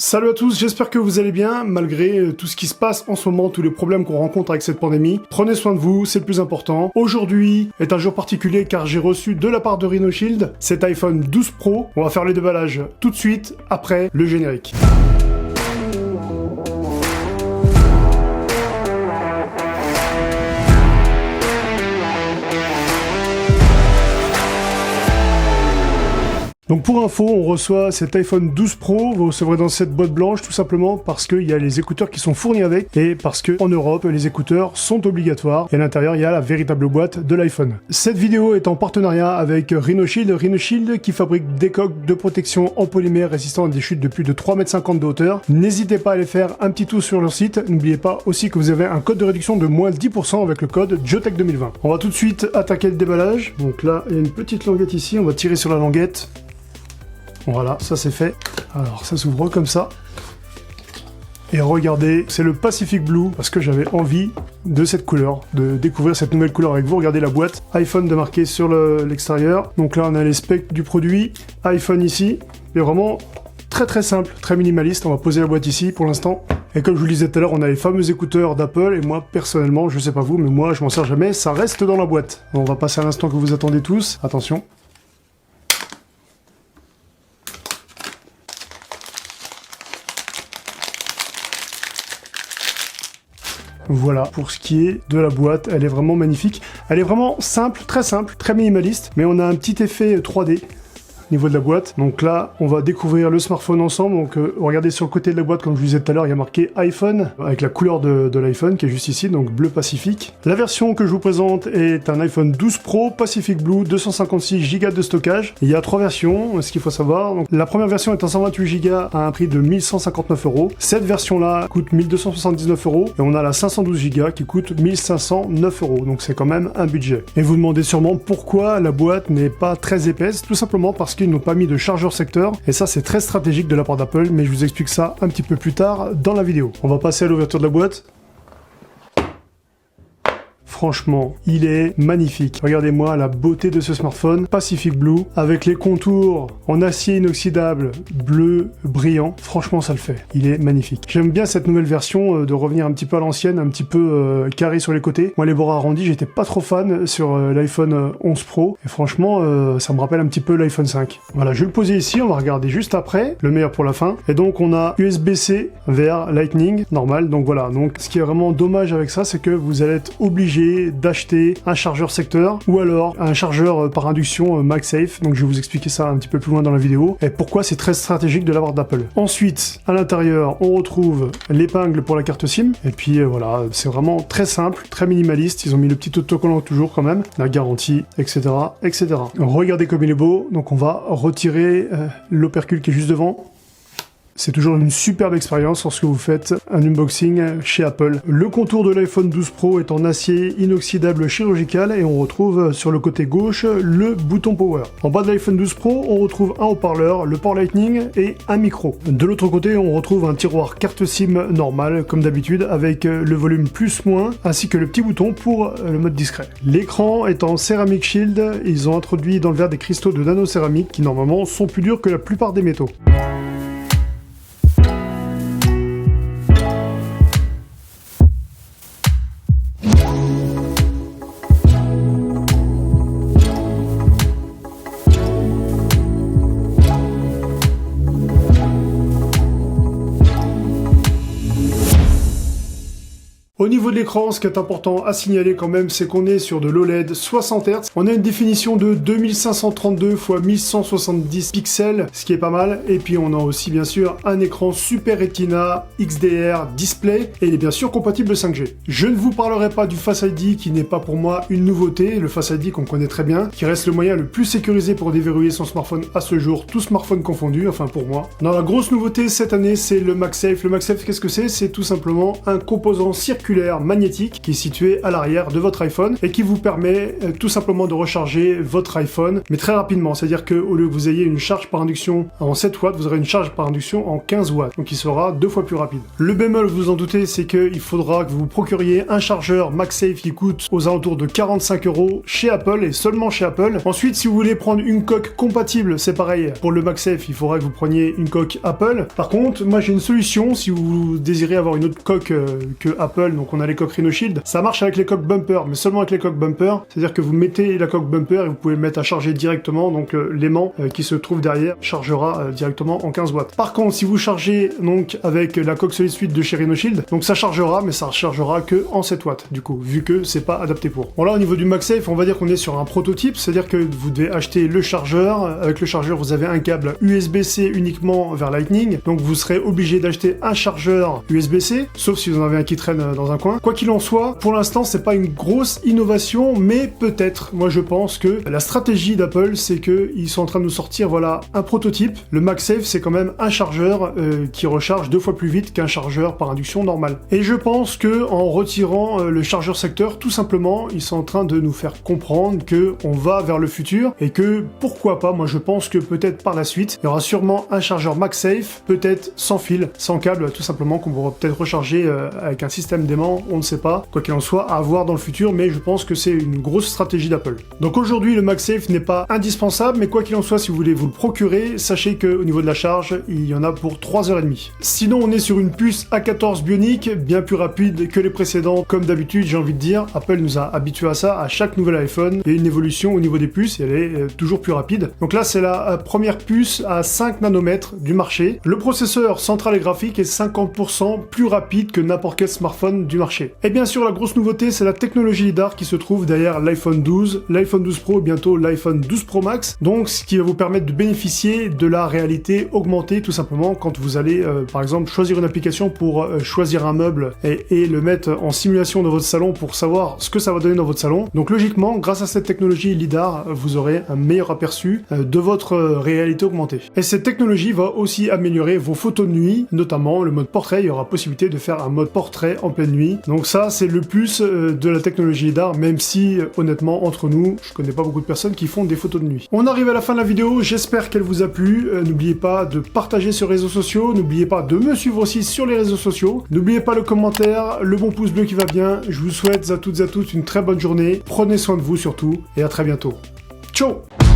Salut à tous, j'espère que vous allez bien, malgré tout ce qui se passe en ce moment, tous les problèmes qu'on rencontre avec cette pandémie. Prenez soin de vous, c'est le plus important. Aujourd'hui est un jour particulier car j'ai reçu de la part de Rhinoshield cet iPhone 12 Pro. On va faire les déballages tout de suite, après le générique. Donc pour info, on reçoit cet iPhone 12 Pro, vous recevrez dans cette boîte blanche tout simplement parce qu'il y a les écouteurs qui sont fournis avec et parce que en Europe, les écouteurs sont obligatoires et à l'intérieur, il y a la véritable boîte de l'iPhone. Cette vidéo est en partenariat avec Rhinoshield, Rhinoshield qui fabrique des coques de protection en polymère résistant à des chutes de plus de 3,50 m de hauteur. N'hésitez pas à aller faire un petit tour sur leur site. N'oubliez pas aussi que vous avez un code de réduction de moins 10% avec le code Geotech 2020. On va tout de suite attaquer le déballage. Donc là, il y a une petite languette ici, on va tirer sur la languette. Voilà, ça c'est fait. Alors ça s'ouvre comme ça. Et regardez, c'est le Pacific Blue, parce que j'avais envie de cette couleur, de découvrir cette nouvelle couleur avec vous. Regardez la boîte, iPhone de marqué sur l'extérieur. Donc là on a les specs du produit, iPhone ici. Et vraiment très simple, très minimaliste. On va poser la boîte ici pour l'instant. Et comme je vous le disais tout à l'heure, on a les fameux écouteurs d'Apple. Et moi personnellement, je sais pas vous, mais moi je m'en sers jamais, ça reste dans la boîte. On va passer à l'instant que vous attendez tous. Attention. Voilà, pour ce qui est de la boîte, elle est vraiment magnifique. Elle est vraiment simple, très minimaliste, mais on a un petit effet 3D au niveau de la boîte. Donc là, on va découvrir le smartphone ensemble. Donc regardez sur le côté de la boîte, comme je vous disais tout à l'heure, il y a marqué iPhone, avec la couleur de l'iPhone qui est juste ici, donc bleu Pacifique. La version que je vous présente est un iPhone 12 Pro Pacific Blue, 256 Go de stockage. Il y a trois versions, ce qu'il faut savoir. Donc, la première version est en 128 Go à un prix de 1159 €. Cette version-là coûte 1279 €. Et on a la 512 Go qui coûte 1509 €. Donc c'est quand même un budget. Et vous demandez sûrement pourquoi la boîte n'est pas très épaisse. Tout simplement parce qu'ils n'ont pas mis de chargeur secteur, et ça c'est très stratégique de la part d'Apple, mais je vous explique ça un petit peu plus tard dans la vidéo. On va passer à l'ouverture de la boîte. Franchement, il est magnifique. Regardez-moi la beauté de ce smartphone Pacific Blue avec les contours en acier inoxydable bleu brillant. Franchement, ça le fait. Il est magnifique. J'aime bien cette nouvelle version de revenir un petit peu à l'ancienne, un petit peu carré sur les côtés. Moi, les bords arrondis, j'étais pas trop fan sur l'iPhone 11 Pro. Et franchement, ça me rappelle un petit peu l'iPhone 5. Voilà, je vais le poser ici. On va regarder juste après. Le meilleur pour la fin. Et donc, on a USB-C vers Lightning normal. Donc voilà. Donc, ce qui est vraiment dommage avec ça, c'est que vous allez être obligé d'acheter un chargeur secteur ou alors un chargeur par induction MagSafe. Donc je vais vous expliquer ça un petit peu plus loin dans la vidéo et pourquoi c'est très stratégique de l'avoir d'Apple. Ensuite, à l'intérieur, on retrouve l'épingle pour la carte SIM et puis voilà, c'est vraiment très simple, très minimaliste. Ils ont mis le petit autocollant toujours quand même, la garantie, etc., etc. Regardez comme il est beau. Donc on va retirer l'opercule qui est juste devant. C'est toujours une superbe expérience lorsque vous faites un unboxing chez Apple. Le contour de l'iPhone 12 Pro est en acier inoxydable chirurgical et on retrouve sur le côté gauche le bouton Power. En bas de l'iPhone 12 Pro, on retrouve un haut-parleur, le port Lightning et un micro. De l'autre côté, on retrouve un tiroir carte SIM normal comme d'habitude avec le volume plus-moins ainsi que le petit bouton pour le mode discret. L'écran est en Ceramic Shield. Ils ont introduit dans le verre des cristaux de nano-céramique qui normalement sont plus durs que la plupart des métaux. Au niveau de l'écran, ce qui est important à signaler quand même, c'est qu'on est sur de l'OLED 60 Hz. On a une définition de 2532 x 1170 pixels, ce qui est pas mal. Et puis on a aussi bien sûr un écran Super Retina XDR display et il est bien sûr compatible 5G. Je ne vous parlerai pas du Face ID qui n'est pas pour moi une nouveauté, le Face ID qu'on connaît très bien, qui reste le moyen le plus sécurisé pour déverrouiller son smartphone à ce jour, tout smartphone confondu, enfin pour moi. Dans la grosse nouveauté cette année, c'est le MagSafe. Le MagSafe, qu'est-ce que c'est? C'est tout simplement un composant circulaire circulaire magnétique qui est situé à l'arrière de votre iPhone et qui vous permet tout simplement de recharger votre iPhone, mais très rapidement. C'est-à-dire qu'au lieu que vous ayez une charge par induction en 7 watts, vous aurez une charge par induction en 15 watts, donc il sera 2 fois plus rapide. Le bémol, vous vous en doutez, c'est qu'il faudra que vous procuriez un chargeur MagSafe qui coûte aux alentours de 45 € chez Apple et seulement chez Apple. Ensuite, si vous voulez prendre une coque compatible, c'est pareil. Pour le MagSafe, il faudra que vous preniez une coque Apple. Par contre, moi j'ai une solution si vous désirez avoir une autre coque que Apple, donc on a les coques RhinoShield. Ça marche avec les coques bumper, mais seulement avec les coques bumper. C'est-à-dire que vous mettez la coque bumper et vous pouvez mettre à charger directement, donc l'aimant qui se trouve derrière chargera directement en 15 watts. Par contre, si vous chargez donc avec la coque Solid Suite de chez RhinoShield, donc ça chargera, mais ça chargera que en 7 watts du coup, vu que c'est pas adapté pour. Bon là au niveau du MagSafe, on va dire qu'on est sur un prototype, c'est-à-dire que vous devez acheter le chargeur. Avec le chargeur, vous avez un câble USB-C uniquement vers Lightning, donc vous serez obligé d'acheter un chargeur USB-C, sauf si vous en avez un qui traîne dans un coin. Quoi qu'il en soit, pour l'instant, c'est pas une grosse innovation, mais peut-être. Moi, je pense que la stratégie d'Apple, c'est que ils sont en train de nous sortir, voilà, un prototype. Le MagSafe, c'est quand même un chargeur qui recharge 2 fois plus vite qu'un chargeur par induction normal. Et je pense que en retirant le chargeur secteur, tout simplement, ils sont en train de nous faire comprendre que on va vers le futur et que pourquoi pas. Moi, je pense que peut-être par la suite, il y aura sûrement un chargeur MagSafe, peut-être sans fil, sans câble, tout simplement, qu'on pourra peut-être recharger avec un système d'aimant, on ne sait pas. Quoi qu'il en soit, à voir dans le futur, mais je pense que c'est une grosse stratégie d'Apple. Donc aujourd'hui, le MagSafe n'est pas indispensable, mais quoi qu'il en soit, si vous voulez vous le procurer, sachez qu'au niveau de la charge, il y en a pour 3h30. Sinon, on est sur une puce A14 Bionic, bien plus rapide que les précédents, comme d'habitude, j'ai envie de dire. Apple nous a habitués à ça, à chaque nouvel iPhone. Il y a une évolution au niveau des puces, et elle est toujours plus rapide. Donc là, c'est la première puce à 5 nanomètres du marché. Le processeur central et graphique est 50% plus rapide que n'importe quel smartphone du marché. Et bien sûr, la grosse nouveauté, c'est la technologie LiDAR qui se trouve derrière l'iPhone 12, l'iPhone 12 Pro, bientôt l'iPhone 12 Pro Max. Donc, ce qui va vous permettre de bénéficier de la réalité augmentée, tout simplement, quand vous allez, par exemple, choisir une application pour choisir un meuble et le mettre en simulation dans votre salon pour savoir ce que ça va donner dans votre salon. Donc, logiquement, grâce à cette technologie LiDAR, vous aurez un meilleur aperçu de votre réalité augmentée. Et cette technologie va aussi améliorer vos photos de nuit, notamment le mode portrait. Il y aura possibilité de faire un mode portrait en pleine nuit. Donc ça, c'est le plus de la technologie LiDAR, même si, honnêtement, entre nous, je connais pas beaucoup de personnes qui font des photos de nuit. On arrive à la fin de la vidéo, j'espère qu'elle vous a plu. N'oubliez pas de partager sur les réseaux sociaux, n'oubliez pas de me suivre aussi sur les réseaux sociaux. N'oubliez pas le commentaire, le bon pouce bleu qui va bien. Je vous souhaite à toutes et à tous une très bonne journée. Prenez soin de vous surtout, et à très bientôt. Ciao!